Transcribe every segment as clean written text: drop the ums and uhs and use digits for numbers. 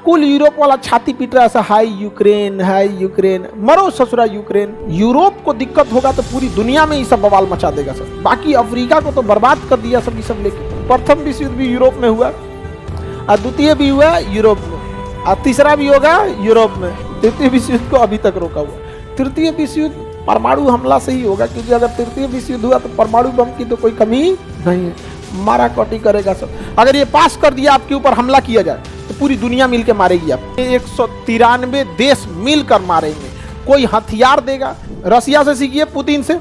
कुल यूरोप वाला छाती पीट रहा है ऐसा, हाय यूक्रेन, मरो ससुरा यूक्रेन। यूरोप को दिक्कत होगा तो पूरी दुनिया में ही सब बवाल मचा देगा सब। बाकी अफ्रीका को तो बर्बाद कर दिया सब, ये सब लेके। प्रथम विश्व युद्ध भी यूरोप में हुआ, और द्वितीय भी हुआ यूरोप में, और तीसरा भी होगा यूरोप में। तृतीय विश्व युद्ध को अभी तक रोका हुआ। तृतीय विश्व युद्ध परमाणु हमला से ही होगा, क्योंकि अगर तृतीय विश्व युद्ध हुआ तो परमाणु बम की तो कोई कमी नहीं है, मारा कटी करेगा सब। अगर ये पास कर दिया आपके ऊपर हमला किया जाए तो पूरी दुनिया मिलकर मारेगी आप। 193 देश मिलकर मारेंगे। कोई हथियार देगा, रसिया से सीखिए, पुतिन से,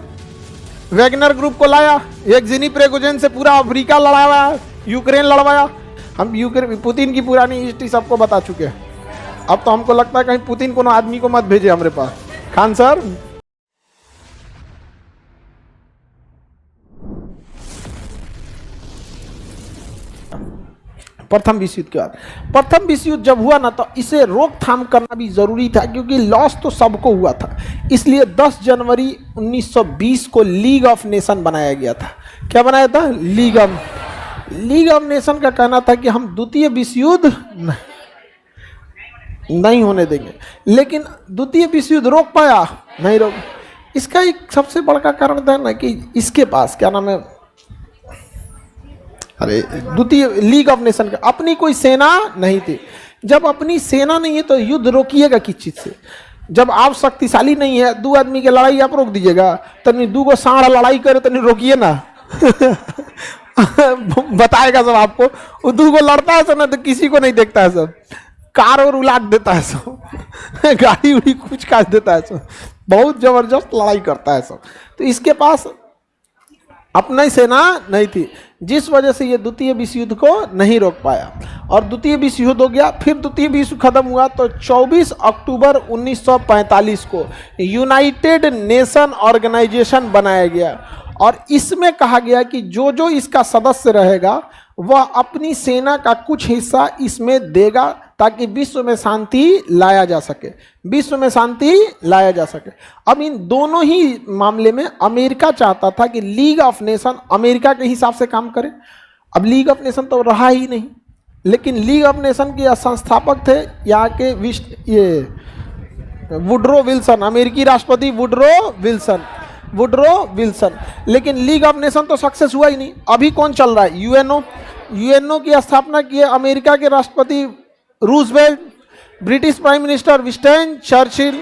वैगनर ग्रुप को लाया, येग्जिनी प्रिगोजिन से पूरा अफ्रीका लड़ाया, यूक्रेन लड़वाया। हम पुतिन की पुरानी हिस्ट्री सबको बता चुके हैं। अब तो हमको लगता है कहीं पुतिन को आदमी को मत भेजे हमारे पास। खान सर, प्रथम विश्व युद्ध के बाद, प्रथम विश्व युद्ध जब हुआ ना तो इसे रोकथाम करना भी जरूरी था, क्योंकि लॉस तो सबको हुआ था। इसलिए 10 जनवरी 1920 को लीग ऑफ नेशन बनाया गया था। क्या बनाया था? लीग ऑफ नेशन का कहना था कि हम द्वितीय विश्व युद्ध नहीं होने देंगे। लेकिन द्वितीय विश्व युद्ध रोक पाया? नहीं रोक। इसका एक सबसे बड़ा कारण था ना कि इसके पास क्या नाम है, अरे द्वितीय लीग ऑफ नेशन का अपनी कोई सेना नहीं थी। जब अपनी सेना नहीं है तो युद्ध रोकिएगा किस चीज से? जब आप शक्तिशाली नहीं है, दो आदमी की लड़ाई आप रोक दीजिएगा? तनी दो गो सांड लड़ाई करे तनी रोकिए ना। बताएगा सब आपको। वो दो गो लड़ता है सब ना तो किसी को नहीं देखता है सब, कार और उलाट देता है सब, गाड़ी उड़ी कुछ काट देता है सब, बहुत जबरदस्त लड़ाई करता है सब। तो इसके पास अपना ही सेना नहीं थी, जिस वजह से ये द्वितीय विश्व युद्ध को नहीं रोक पाया। और द्वितीय विश्व युद्ध हो गया। फिर द्वितीय विश्व खत्म हुआ तो 24 अक्टूबर 1945 को यूनाइटेड नेशन ऑर्गेनाइजेशन बनाया गया, और इसमें कहा गया कि जो जो इसका सदस्य रहेगा वह अपनी सेना का कुछ हिस्सा इसमें देगा, ताकि विश्व में शांति लाया जा सके, विश्व में शांति लाया जा सके। अब इन दोनों ही मामले में अमेरिका चाहता था कि लीग ऑफ नेशन अमेरिका के हिसाब से काम करे। अब लीग ऑफ नेशन तो रहा ही नहीं, लेकिन लीग ऑफ नेशन के संस्थापक थे यहाँ के ये वुडरो विल्सन, अमेरिकी राष्ट्रपति वुडरो विल्सन। लेकिन लीग ऑफ नेशन तो सक्सेस हुआ ही नहीं। अभी कौन चल रहा है? यूएनओ की स्थापना की है अमेरिका के राष्ट्रपति Roosevelt, British prime minister Winston Churchill,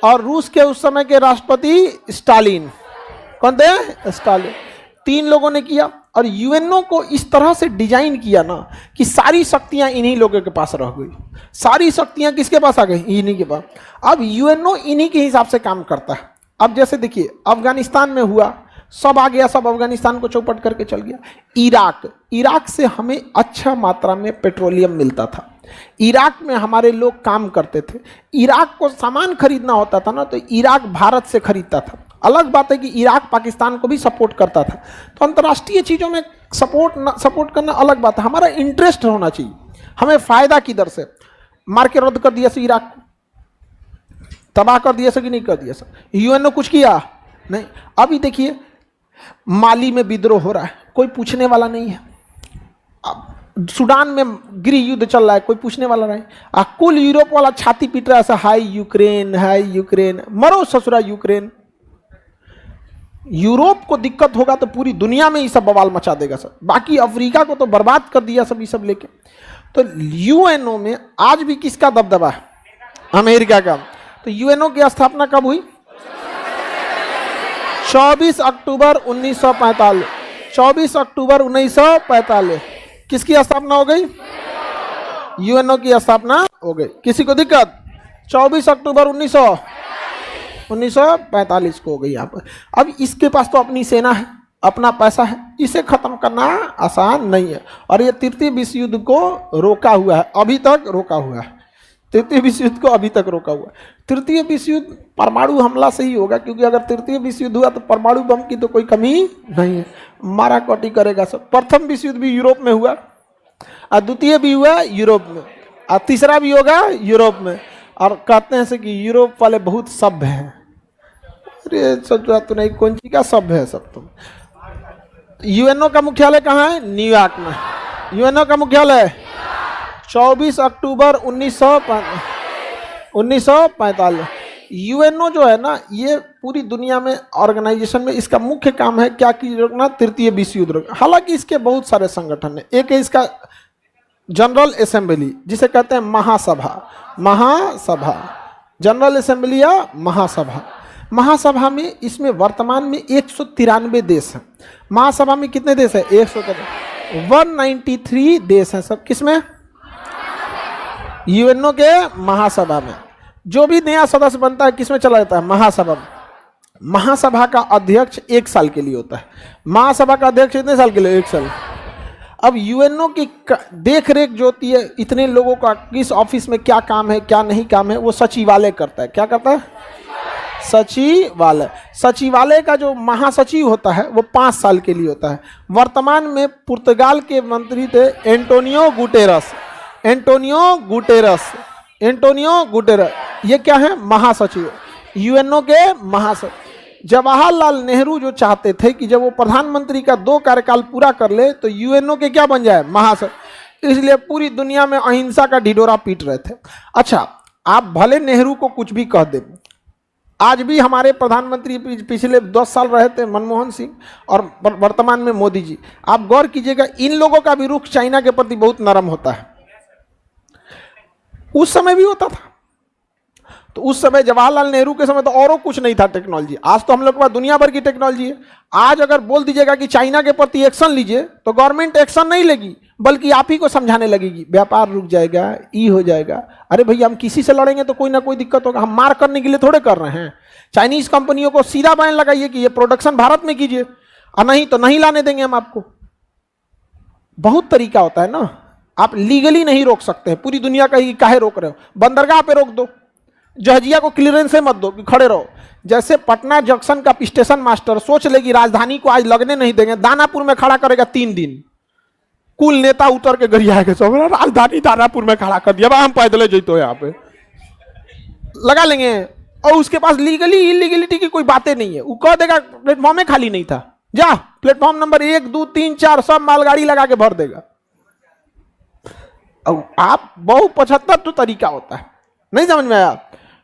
और रूस के उस समय के राष्ट्रपति स्टालिन। कौन थे? स्टालिन। 3 लोगों ने किया। और यूएनओ को इस तरह से डिजाइन किया ना कि सारी शक्तियां इन्हीं लोगों के पास रह गई। सारी शक्तियां किसके पास आ गई? इन्हीं के पास। अब यूएनओ इन्हीं के हिसाब से काम करता है। अब जैसे देखिए अफगानिस्तान में हुआ, सब आ गया, सब अफगानिस्तान को चौपट करके चल गया। इराक से हमें अच्छा मात्रा में पेट्रोलियम मिलता था। इराक में हमारे लोग काम करते थे। इराक को सामान खरीदना होता था ना तो इराक भारत से खरीदता था। अलग बात है कि इराक पाकिस्तान को भी सपोर्ट करता था। तो अंतर्राष्ट्रीय चीज़ों में सपोर्ट करना अलग बात है। हमारा इंटरेस्ट होना चाहिए, हमें फ़ायदा की दर से। मार के रद्द कर दिया से इराक को, तबाह कर दिया से कि नहीं कर दिया से? यूएनओ कुछ किया नहीं। अभी देखिए माली में विद्रोह हो रहा है, कोई पूछने वाला नहीं है। अब सूडान में गृह युद्ध चल रहा है, कोई पूछने वाला नहीं। कुल यूरोप वाला छाती पीट रहा है ऐसा, हाय यूक्रेन, मरो ससुरा यूक्रेन। यूरोप को दिक्कत होगा तो पूरी दुनिया में ही सब बवाल मचा देगा सब। बाकी अफ्रीका को तो बर्बाद कर दिया सब, ये सब लेके। तो यूएनओ में आज भी किसका दबदबा है? अमेरिका का। तो यूएनओ की स्थापना कब हुई? 24 अक्टूबर 1945। 24 अक्टूबर 1945 किसकी स्थापना हो गई? यूएनओ की स्थापना हो गई। किसी को दिक्कत? 24 अक्टूबर 1945 को हो गई यहाँ पर। अब इसके पास तो अपनी सेना है, अपना पैसा है, इसे खत्म करना आसान नहीं है। और ये तृतीय विश्व युद्ध को रोका हुआ है, अभी तक रोका हुआ है। तृतीय विश्व युद्ध को अभी तक रोका हुआ है। तृतीय विश्व युद्ध परमाणु हमला से ही होगा, क्योंकि अगर तृतीय विश्व युद्ध हुआ तो परमाणु बम की तो कोई कमी नहीं है, मारा कटी करेगा सब। प्रथम विश्व युद्ध भी यूरोप में हुआ, और द्वितीय भी हुआ यूरोप में, और तीसरा भी होगा यूरोप में। और कहते हैं कि यूरोप वाले बहुत सभ्य हैं। अरे सोचा तो नहीं, कौन सी का सभ्य है सब तुम। यूएनओ का मुख्यालय कहाँ है? न्यूयॉर्क में। यूएनओ का मुख्यालय 24 अक्टूबर 1945। यूएनओ जो है ना, ये पूरी दुनिया में ऑर्गेनाइजेशन में इसका मुख्य काम है क्या कि रोकना, तृतीय विश्व युद्ध रोकना। हालांकि इसके बहुत सारे संगठन है। एक है इसका जनरल असेंबली, जिसे कहते हैं महासभा। महासभा, जनरल असेंबली या महासभा। महासभा में इसमें वर्तमान में 193 देश हैं। महासभा में कितने देश हैं? 193 देश हैं सब। किसमें? यूएनओ के महासभा में। जो भी नया सदस्य बनता है किसमें चला जाता है? महासभा में। महासभा का अध्यक्ष 1 साल के लिए होता है। महासभा का अध्यक्ष कितने साल के लिए? 1 साल। अब यूएनओ की देख रेख जो होती है, इतने लोगों का किस ऑफिस में क्या काम है क्या नहीं काम है, वो सचिवालय करता है। क्या करता है? सचिवालय। सचिवालय का जो महासचिव होता है वो 5 साल के लिए होता है। वर्तमान में पुर्तगाल के मंत्री थे एंटोनियो गुटेरस। एंटोनियो गुटेरस ये क्या है? महासचिव, यूएनओ के महासचिव। जवाहरलाल नेहरू जो चाहते थे कि जब वो प्रधानमंत्री का 2 कार्यकाल पूरा कर ले तो यूएनओ के क्या बन जाए? महासचिव। इसलिए पूरी दुनिया में अहिंसा का ढिढोरा पीट रहे थे। अच्छा, आप भले नेहरू को कुछ भी कह दें, आज भी हमारे प्रधानमंत्री पिछले 10 साल रहे थे मनमोहन सिंह और वर्तमान में मोदी जी। आप गौर कीजिएगा, इन लोगों का भी रुख चाइना के प्रति बहुत नरम होता है। उस समय भी होता था। तो उस समय जवाहरलाल नेहरू के समय तो औरों कुछ नहीं था टेक्नोलॉजी। आज तो हम लोग के पास दुनिया भर की टेक्नोलॉजी है। आज अगर बोल दीजिएगा कि चाइना के प्रति एक्शन लीजिए तो गवर्नमेंट एक्शन नहीं लेगी, बल्कि आप ही को समझाने लगेगी, व्यापार रुक जाएगा, ई हो जाएगा। अरे भैया, हम किसी से लड़ेंगे तो कोई ना कोई दिक्कत होगा। हम मार करने के लिए थोड़े कर रहे हैं। चाइनीज कंपनियों को सीधा बैन लगाइए कि ये प्रोडक्शन भारत में कीजिए, और नहीं तो नहीं लाने देंगे हम आपको। बहुत तरीका होता है ना। आप लीगली नहीं रोक सकते हैं। पूरी दुनिया का ही काहे रोक रहे हो? बंदरगाह पे रोक दो, जहाजिया को क्लियरेंस से मत दो कि खड़े रहो। जैसे पटना जंक्शन का स्टेशन मास्टर सोच लेगी राजधानी को आज लगने नहीं देंगे, दानापुर में खड़ा करेगा 3 दिन। कुल नेता उतर के गरिया के सब राजधानी दानापुर में खड़ा कर दिया, हम पैदल जैतो यहाँ पे लगा लेंगे। और उसके पास लीगली इलीगलिटी की कोई बातें नहीं है। वो कह देगा प्लेटफॉर्म में खाली नहीं था, जा प्लेटफॉर्म नंबर 1 2 3 4 सब मालगाड़ी लगा के भर देगा। अब आप बहु 75 तो तरीका होता है, नहीं समझ में आया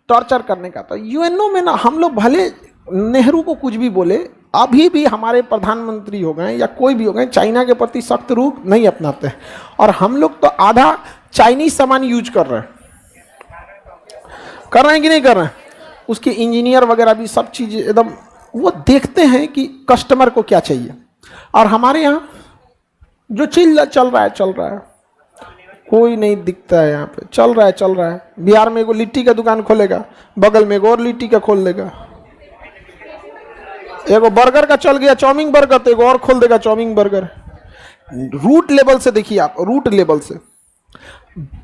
टॉर्चर करने का। तो यूएनओ में ना हम लोग भले नेहरू को कुछ भी बोले, अभी भी हमारे प्रधानमंत्री हो गए या कोई भी हो गए चाइना के प्रति सख्त रुख नहीं अपनाते हैं। और हम लोग तो आधा चाइनीज सामान यूज कर रहे हैं कि नहीं कर रहे हैं। उसके इंजीनियर वगैरह भी सब चीज़ एकदम वो देखते हैं कि कस्टमर को क्या चाहिए। और हमारे यहाँ जो चीज चल रहा है कोई नहीं दिखता है। यहाँ पे चल रहा है। बिहार में एगो लिट्टी का दुकान खोलेगा, बगल में एगो और लिट्टी का खोल लेगा। एगो बर्गर का चल गया, चाउमीन बर्गर, तो एगो और खोल देगा चाउमीन बर्गर। रूट लेवल से देखिए आप, रूट लेवल से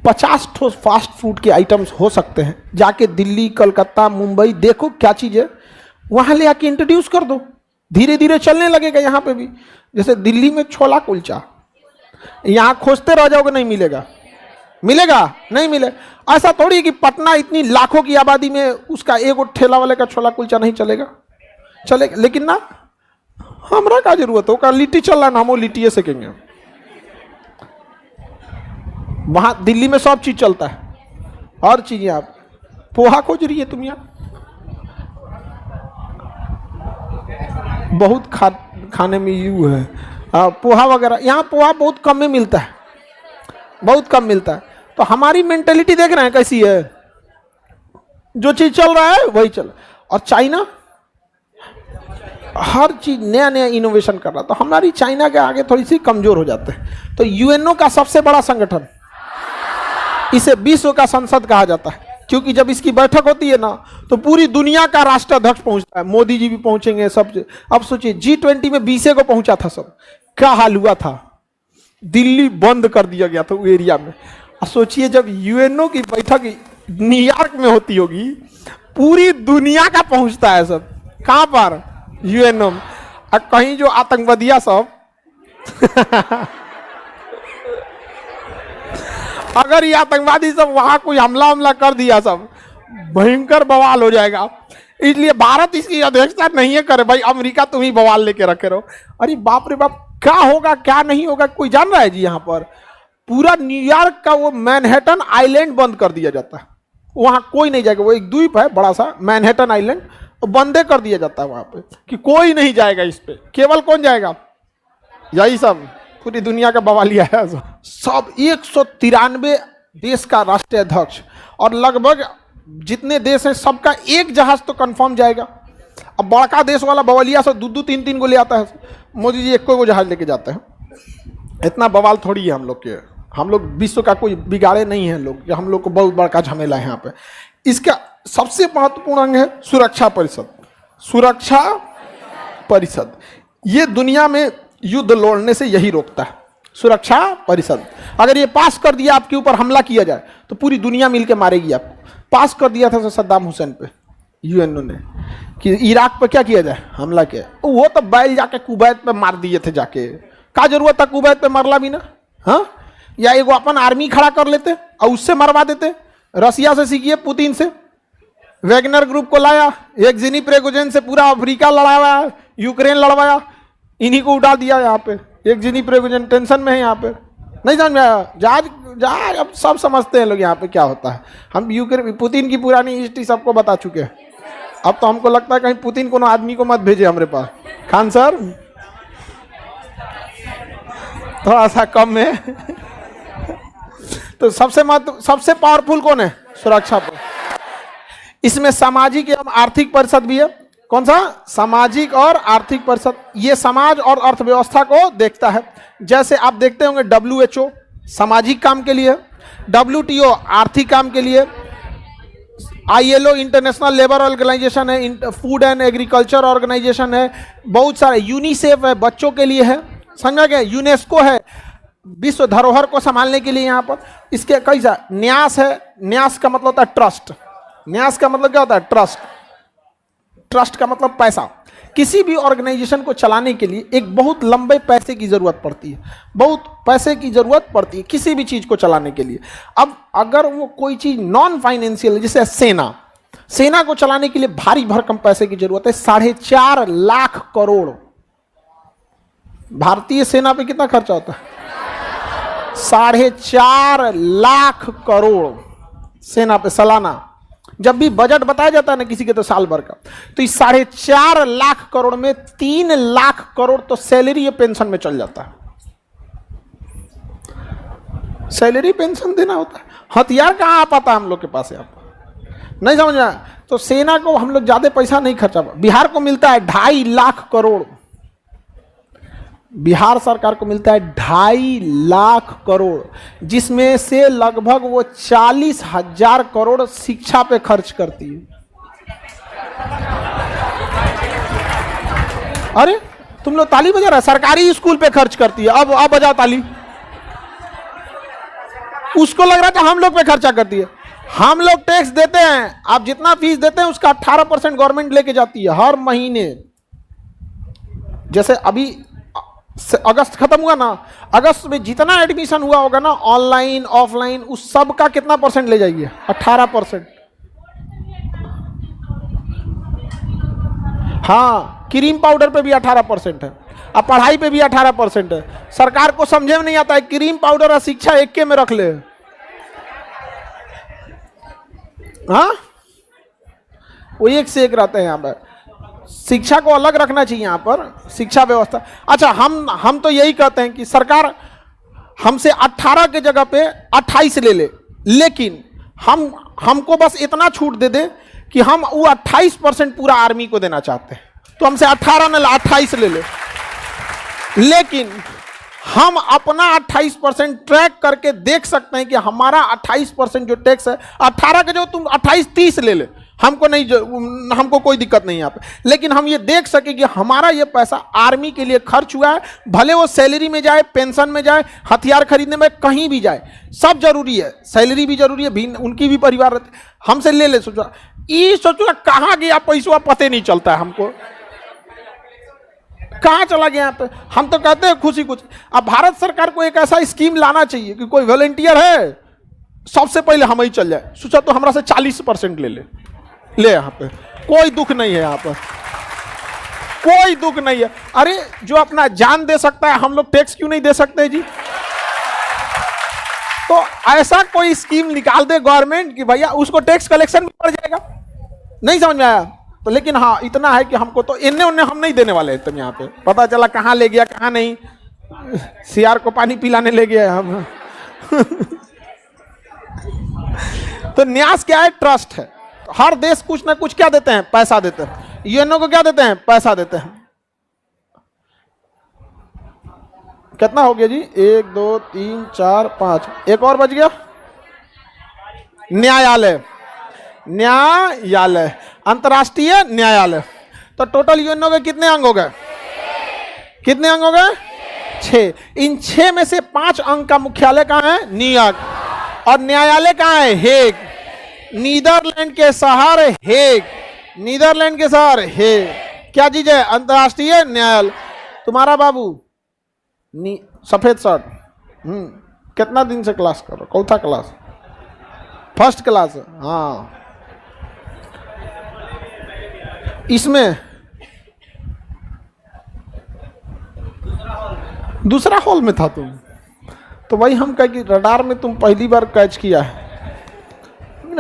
50 ठो फास्ट फूड के आइटम्स हो सकते हैं। जाके दिल्ली, कलकत्ता, मुंबई देखो क्या चीज़ है, वहाँ ले आके इंट्रोड्यूस कर दो। धीरे धीरे चलने लगेगा यहाँ पे भी। जैसे दिल्ली में छोला कुलचा, यहाँ खोजते रह जाओगे नहीं मिलेगा, नहीं मिलेगा। ऐसा थोड़ी कि पटना इतनी लाखों की आबादी में उसका एगो ठेला वाले का छोला कुलचा नहीं चलेगा। लेकिन ना हमरा का जरूरत हो, लिट्टी चल रहा है ना, हम वो लिट्टी सेकेंगे। वहां दिल्ली में सब चीज चलता है, हर चीज। आप पोहा खोज रही है तुम, यहाँ बहुत खाने में यू है पोहा वगैरह। यहाँ पोहा बहुत कम में मिलता है, बहुत कम मिलता है। तो हमारी मेंटेलिटी देख रहे हैं कैसी है, जो चीज चल रहा है वही चल। और चाइना हर चीज नया नया इनोवेशन कर रहा, तो हमारी चाइना के आगे थोड़ी सी कमजोर हो जाते हैं। तो यूएनओ का सबसे बड़ा संगठन, इसे विश्व का संसद कहा जाता है, क्योंकि जब इसकी बैठक होती है ना तो पूरी दुनिया का राष्ट्राध्यक्ष पहुंचता है। मोदी जी भी पहुंचेंगे सब। अब सोचिए G20 में 20 को पहुंचा था सब, क्या हाल हुआ था। दिल्ली बंद कर दिया गया था वो एरिया में। और सोचिए जब यूएनओ की बैठक न्यूयॉर्क में होती होगी, पूरी दुनिया का पहुंचता है सब। कहां पर? यूएनओ में। और कहीं जो आतंकवादिया सब अगर ये आतंकवादी सब वहां कोई हमला कर दिया, सब भयंकर बवाल हो जाएगा। इसलिए भारत इसकी अध्यक्षता नहीं है करे। भाई अमेरिका तुम ही बवाल लेके रखे रहो। अरे बाप रे बाप, क्या होगा क्या नहीं होगा कोई जान रहा है जी यहाँ पर। पूरा न्यूयॉर्क का वो मैनहट्टन आइलैंड बंद कर दिया जाता है, वहां कोई नहीं जाएगा। वो एक द्वीप है बड़ा सा मैनहट्टन आइलैंड, बंदे कर दिया जाता है वहां पे कि कोई नहीं जाएगा इस पे। केवल कौन जाएगा? यही सब पूरी दुनिया का बवालिया है सब। 193 देश का राष्ट्रीय अध्यक्ष और लगभग जितने देश हैं सबका एक जहाज तो कंफर्म जाएगा। अब बड़का देश वाला बवालिया से 2-2 3-3 को ले आता है, मोदी जी एक को जहाज लेके जाते हैं। इतना बवाल थोड़ी है हम लोग के, हम लोग विश्व का कोई बिगाड़े नहीं है लोग, हम लोग को बहुत बड़का झमेला है यहाँ पे। इसका सबसे महत्वपूर्ण अंग है सुरक्षा परिषद। सुरक्षा परिषद ये दुनिया में युद्ध लड़ने से यही रोकता है, सुरक्षा परिषद। अगर ये पास कर दिया आपके ऊपर हमला किया जाए तो पूरी दुनिया मिलकर मारेगी आपको। पास कर दिया था सद्दाम हुसैन पे यूएनओ ने कि इराक पे क्या किया जाए, हमला किया। वो तो बैल जाके कुवैत पे मार दिए थे जाके, क्या जरूरत था कुवैत पे मरला भी ना? हाँ, या एगो अपन आर्मी खड़ा कर लेते और उससे मरवा देते। रसिया से सीखिए, पुतिन से, वैगनर ग्रुप को लाया, एक जिनी प्रेगोजेन से पूरा अफ्रीका लड़ाया, यूक्रेन लड़वाया, इन्हीं को उड़ा दिया यहाँ पे। एक जिनी प्रेगोजेन टेंशन में है यहाँ पे, नहीं समझ में आया? जहाज जहाज अब सब समझते हैं लोग यहाँ पे क्या होता है। हम यूक्रेन पुतिन की पुरानी हिस्ट्री सबको बता चुके हैं। अब तो हमको लगता है कहीं पुतिन को आदमी को मत भेजे हमारे पास। खान सर थोड़ा सा कम में तो सबसे पावरफुल कौन है? सुरक्षा पर। इसमें सामाजिक एवं आर्थिक परिषद भी है। कौन सा? सामाजिक और आर्थिक परिषद। ये समाज और अर्थव्यवस्था को देखता है। जैसे आप देखते होंगे WHO सामाजिक काम के लिए, WTO आर्थिक काम के लिए, ILO इंटरनेशनल लेबर ऑर्गेनाइजेशन है, फूड एंड एग्रीकल्चर ऑर्गेनाइजेशन है, बहुत सारे, यूनिसेफ है बच्चों के लिए है, समझा गया? यूनेस्को है विश्व धरोहर को संभालने के लिए यहाँ पर। इसके कई सा न्यास है। न्यास का मतलब होता है ट्रस्ट। न्यास का मतलब क्या होता है? ट्रस्ट। ट्रस्ट का मतलब पैसा। किसी भी ऑर्गेनाइजेशन को चलाने के लिए एक बहुत लंबे पैसे की जरूरत पड़ती है, बहुत पैसे की जरूरत पड़ती है किसी भी चीज को चलाने के लिए। अब अगर वो कोई चीज नॉन फाइनेंशियल है, जैसे सेना को चलाने के लिए भारी भरकम पैसे की जरूरत है। 4.5 लाख करोड़। भारतीय सेना पे कितना खर्चा होता है? 4.5 लाख करोड़ सेना पे सालाना। जब भी बजट बताया जाता है ना किसी के, तो साल भर का, तो इस 4.5 लाख करोड़ में 3 लाख करोड़ तो सैलरी या पेंशन में चल जाता है। सैलरी पेंशन देना होता है। हथियार कहाँ आ पाता है हम लोग के पास? यहाँ नहीं समझ में? तो सेना को हम लोग ज्यादा पैसा नहीं खर्चा। बिहार को मिलता है 2.5 लाख करोड़। बिहार सरकार को मिलता है 2.5 लाख करोड़, जिसमें से लगभग वो 40,000 करोड़ शिक्षा पे खर्च करती है। अरे तुम लोग ताली बजा रहे? सरकारी स्कूल पे खर्च करती है। अब बजाओ ताली। उसको लग रहा था हम लोग पे खर्चा करती है। हम लोग टैक्स देते हैं, आप जितना फीस देते हैं उसका 18% गवर्नमेंट लेके जाती है हर महीने। जैसे अभी अगस्त खत्म हुआ ना, अगस्त में जितना एडमिशन हुआ होगा ना, ऑनलाइन ऑफलाइन, उस सब का कितना परसेंट ले जाइए? 18%। हाँ, क्रीम पाउडर पे भी 18% है, अब पढ़ाई पे भी 18% है। सरकार को समझे में नहीं आता है क्रीम पाउडर और शिक्षा एक के में रख ले। हाँ, वो एक से एक रहते हैं यहाँ पर। शिक्षा को अलग रखना चाहिए यहाँ पर, शिक्षा व्यवस्था। अच्छा, हम तो यही कहते हैं कि सरकार हमसे 18 के जगह पे 28 ले ले, लेकिन हमको बस इतना छूट दे दे कि हम वो 28% पूरा आर्मी को देना चाहते हैं। तो हमसे 18 न 28 ले ले, लेकिन हम अपना 28% ट्रैक करके देख सकते हैं कि हमारा 28% जो टैक्स है, 18 के जो तुम 28-30 ले ले, हमको कोई दिक्कत नहीं यहाँ पे, लेकिन हम ये देख सके कि हमारा ये पैसा आर्मी के लिए खर्च हुआ है। भले वो सैलरी में जाए, पेंशन में जाए, हथियार खरीदने में, कहीं भी जाए, सब जरूरी है। सैलरी भी जरूरी है, उनकी भी परिवार रहते, हमसे ले ले। सोचो कहाँ गया पैसा, पता नहीं चलता है हमको, कहाँ चला गया यहाँ पे। हम तो कहते हैं खुशी कुछ। अब भारत सरकार को एक ऐसा स्कीम लाना चाहिए कि कोई वॉलंटियर है, सबसे पहले हम ही चल जाए। सोचा तो हमरा से 40% ले यहाँ पे, कोई दुख नहीं है यहाँ पर, कोई दुख नहीं है। अरे जो अपना जान दे सकता है, हम लोग टैक्स क्यों नहीं दे सकते जी? तो ऐसा कोई स्कीम निकाल दे गवर्नमेंट कि भैया उसको टैक्स कलेक्शन भी बढ़ जाएगा। नहीं समझ में आया? तो लेकिन हाँ इतना है कि हमको तो इन्ने उन्ने हम नहीं देने वाले हैं। तुम यहाँ पे पता चला कहाँ ले गया कहाँ नहीं, सियार को पानी पिलाने ले गया हम। तो न्यास क्या है? ट्रस्ट है। हर देश कुछ ना कुछ क्या देते हैं? पैसा देते हैं। यूएनओ को क्या देते हैं? पैसा देते हैं। कितना हो गया जी? 1 2 3 4 5, एक और बच गया। न्यायालय, न्यायालय, अंतर्राष्ट्रीय न्यायालय। तो टोटल यूएनओ के कितने अंग हो गए? कितने अंग हो गए? 6। इन 6 में से 5 अंग का मुख्यालय कहाँ है? न्यूयॉर्क। और न्यायालय कहाँ है? हेग। नीदरलैंड के शहर हेग, नीदरलैंड के शहर हेग। क्या चीज है? अंतर्राष्ट्रीय न्यायालय। तुम्हारा बाबू सफेद शर्ट, कितना दिन से क्लास कर रहे? कौन सा क्लास? First class. हाँ, इसमें दूसरा हॉल में था तुम। तो वही हम कह कि रडार में तुम पहली बार कैच किया है।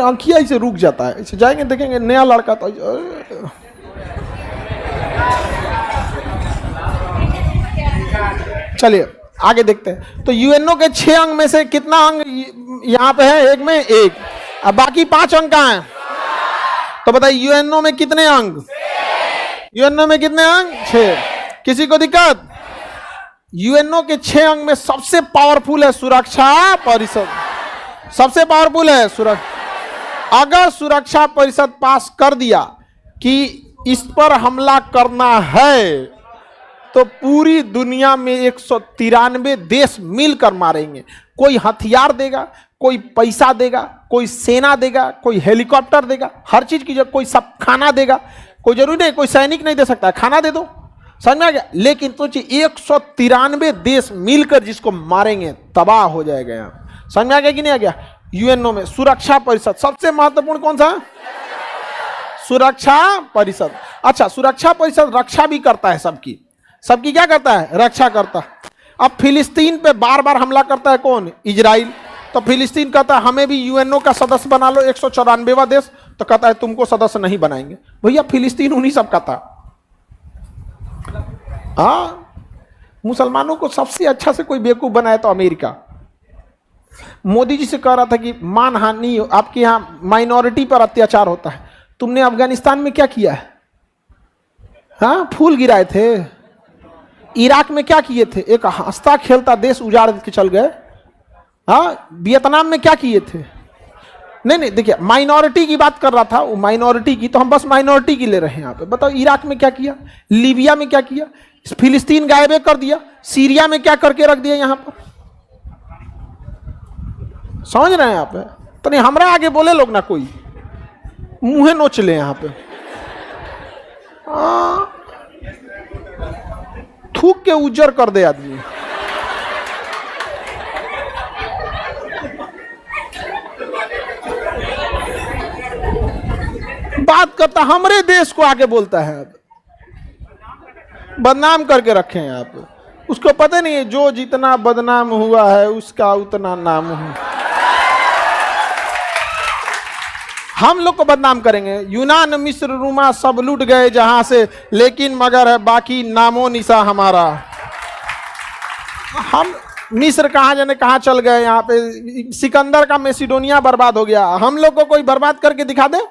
आंखिया ऐसे रुक जाता है, ऐसे जाएंगे देखेंगे नया लड़का तो। चलिए आगे देखते हैं। तो यूएनओ के 6 अंग में से कितना अंग यहाँ पे है? एक में एक। अब बाकी 5 अंग कहाँ हैं? तो बताइए यूएनओ में कितने अंग? यूएनओ में कितने अंग? 6। किसी को दिक्कत? यूएनओ के 6 अंग में सबसे पावरफुल है सुरक्षा परिषद। सबसे पावरफुल है सुरक्षा। अगर सुरक्षा परिषद पास कर दिया कि इस पर हमला करना है तो पूरी दुनिया में 193 देश मिलकर मारेंगे। कोई हथियार देगा, कोई पैसा देगा, कोई सेना देगा, कोई हेलीकॉप्टर देगा, हर चीज की जरूरत, कोई सब खाना देगा। कोई जरूरी नहीं कोई सैनिक नहीं दे सकता, खाना दे दो। समझ में आ गया? लेकिन सोचिए 193 देश मिलकर जिसको मारेंगे, तबाह हो जाएगा। यहाँ समझ में आ गया कि नहीं आ गया? यूएनओ में सुरक्षा परिषद सबसे महत्वपूर्ण कौन सा? सुरक्षा परिषद। अच्छा, सुरक्षा परिषद रक्षा भी करता है सबकी। सबकी क्या करता है? रक्षा करता है। अब फिलिस्तीन पे बार बार हमला करता है कौन? इजराइल। तो फिलिस्तीन कहता है हमें भी यूएनओ का सदस्य बना लो, 194वां देश। तो कहता है तुमको सदस्य नहीं बनाएंगे। भैया फिलिस्तीन उन्हीं सब का था। हाँ, मुसलमानों को सबसे अच्छा से कोई बेवकूफ बनाया तो अमेरिका। मोदी जी से कह रहा था कि मानहानि, आपके यहाँ माइनॉरिटी पर अत्याचार होता है। तुमने अफगानिस्तान में क्या किया है? हाँ, फूल गिराए थे। इराक में क्या किए थे? एक हंसता खेलता देश उजाड़ के चल गए। हाँ, वियतनाम में क्या किए थे? नहीं देखिए, माइनॉरिटी की बात कर रहा था वो, माइनॉरिटी की। तो हम बस माइनॉरिटी की ले रहे हैं यहाँ पे। बताओ इराक में क्या किया, लीबिया में क्या किया, फिलिस्तीन गायब कर दिया, सीरिया में क्या करके रख दिया यहाँ पर। समझ रहे हैं आप? तो नहीं हमारा आगे बोले लोग ना, कोई मुंह नोच ले यहाँ पे। थूक के उज्जर कर दे आदमी। बात करता हमारे देश को आगे बोलता है, बदनाम करके रखे हैं आप। उसको पता नहीं है जो जितना बदनाम हुआ है उसका उतना नाम हुआ। हम लोग को बदनाम करेंगे। यूनान मिस्र रोमा सब लूट गए जहां से, लेकिन मगर है बाकी नामो निशा हमारा। हम मिस्र कहाँ जाने कहाँ चल गए। यहाँ पे सिकंदर का मैसिडोनिया बर्बाद हो गया। हम लोग को कोई बर्बाद करके दिखा दे।